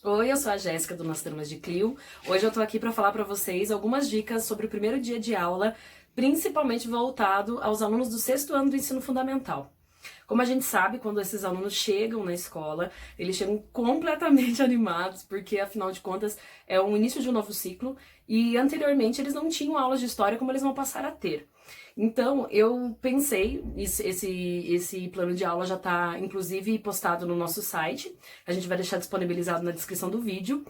Oi, eu sou a Jéssica do Nas Turmas de Clio. Hoje eu tô aqui para falar para vocês algumas dicas sobre o primeiro dia de aula, principalmente voltado aos alunos do sexto ano do ensino fundamental. Como a gente sabe, quando esses alunos chegam na escola, eles chegam completamente animados, porque afinal de contas é o início de um novo ciclo e anteriormente eles não tinham aulas de história como eles vão passar a ter. Então, eu pensei, esse plano de aula já está inclusive postado no nosso site, a gente vai deixar disponibilizado na descrição do vídeo,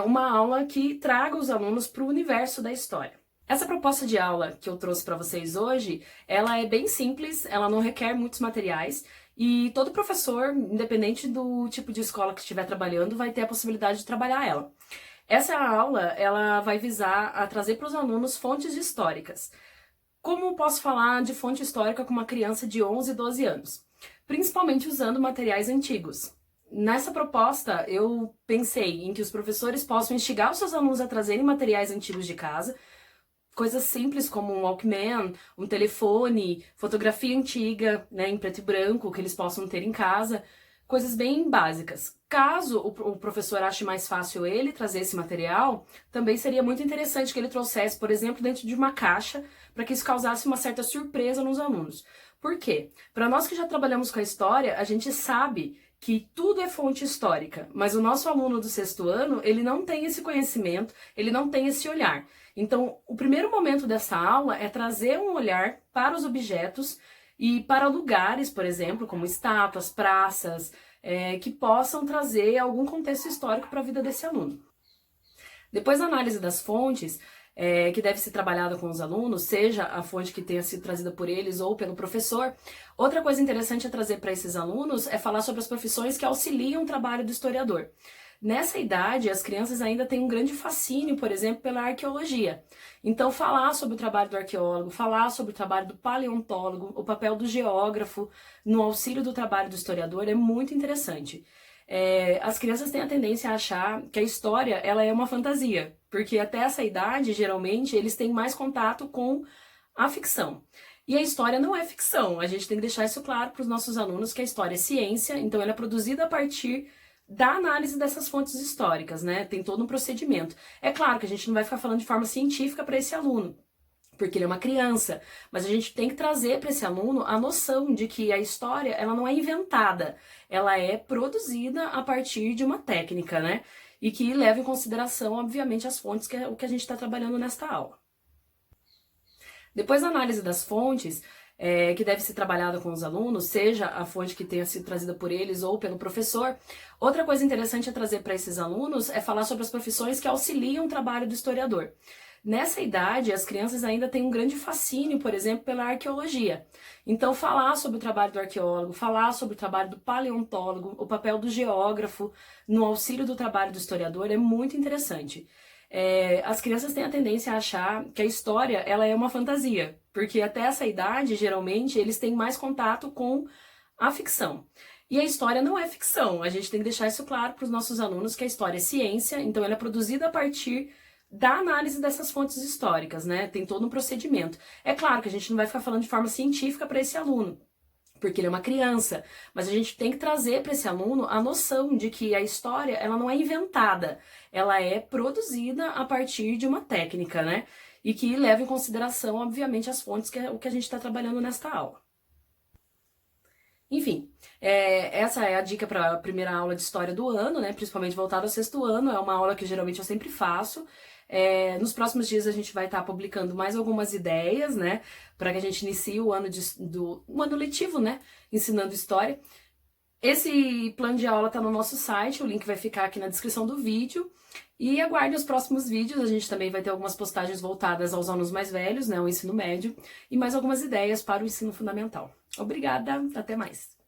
uma aula que traga os alunos para o universo da história. Essa proposta de aula que eu trouxe para vocês hoje, ela é bem simples, ela não requer muitos materiais e todo professor, independente do tipo de escola que estiver trabalhando, vai ter a possibilidade de trabalhar ela. Essa aula, ela vai visar a trazer para os alunos fontes históricas. Como posso falar de fonte histórica com uma criança de 11, 12 anos? Principalmente usando materiais antigos. Nessa proposta, eu pensei em que os professores possam instigar os seus alunos a trazerem materiais antigos de casa, coisas simples como um Walkman, um telefone, fotografia antiga, né, em preto e branco, que eles possam ter em casa, coisas bem básicas. Caso o professor ache mais fácil ele trazer esse material, também seria muito interessante que ele trouxesse, por exemplo, dentro de uma caixa, para que isso causasse uma certa surpresa nos alunos. Por quê? Para nós que já trabalhamos com a história, a gente sabe que tudo é fonte histórica, mas o nosso aluno do sexto ano, ele não tem esse conhecimento, ele não tem esse olhar. Então, o primeiro momento dessa aula é trazer um olhar para os objetos e para lugares, por exemplo, como estátuas, praças, que possam trazer algum contexto histórico para a vida desse aluno. Depois da análise das fontes, que deve ser trabalhada com os alunos, seja a fonte que tenha sido trazida por eles ou pelo professor. Outra coisa interessante a trazer para esses alunos é falar sobre as profissões que auxiliam o trabalho do historiador. Nessa idade, as crianças ainda têm um grande fascínio, por exemplo, pela arqueologia. Então, falar sobre o trabalho do arqueólogo, falar sobre o trabalho do paleontólogo, o papel do geógrafo no auxílio do trabalho do historiador é muito interessante. As crianças têm a tendência a achar que a história ela é uma fantasia, porque até essa idade, geralmente, eles têm mais contato com a ficção. E a história não é ficção, a gente tem que deixar isso claro para os nossos alunos que a história é ciência, então ela é produzida a partir da análise dessas fontes históricas, né? Tem todo um procedimento. É claro que a gente não vai ficar falando de forma científica para esse aluno, porque ele é uma criança, mas a gente tem que trazer para esse aluno a noção de que a história ela não é inventada, ela é produzida a partir de uma técnica, né? E que leva em consideração, obviamente, as fontes, que é o que a gente está trabalhando nesta aula. Depois da análise das fontes, que deve ser trabalhada com os alunos, seja a fonte que tenha sido trazida por eles ou pelo professor. Outra coisa interessante a trazer para esses alunos é falar sobre as profissões que auxiliam o trabalho do historiador. Nessa idade, as crianças ainda têm um grande fascínio, por exemplo, pela arqueologia. Então, falar sobre o trabalho do arqueólogo, falar sobre o trabalho do paleontólogo, o papel do geógrafo no auxílio do trabalho do historiador é muito interessante. As crianças têm a tendência a achar que a história ela é uma fantasia, porque até essa idade, geralmente, eles têm mais contato com a ficção. E a história não é ficção, a gente tem que deixar isso claro para os nossos alunos que a história é ciência, então ela é produzida a partir da análise dessas fontes históricas, né? Tem todo um procedimento. É claro que a gente não vai ficar falando de forma científica para esse aluno, porque ele é uma criança, mas a gente tem que trazer para esse aluno a noção de que a história ela não é inventada, ela é produzida a partir de uma técnica, né? E que leva em consideração, obviamente, as fontes, que é o que a gente está trabalhando nesta aula. Enfim, essa é a dica para a primeira aula de história do ano, né? Principalmente voltada ao sexto ano, é uma aula que geralmente eu sempre faço. Nos próximos dias a gente vai estar publicando mais algumas ideias, né? Para que a gente inicie o ano, o ano letivo, né? Ensinando história. Esse plano de aula está no nosso site, o link vai ficar aqui na descrição do vídeo. E aguarde os próximos vídeos, a gente também vai ter algumas postagens voltadas aos alunos mais velhos, né? O ensino médio, e mais algumas ideias para o ensino fundamental. Obrigada, até mais!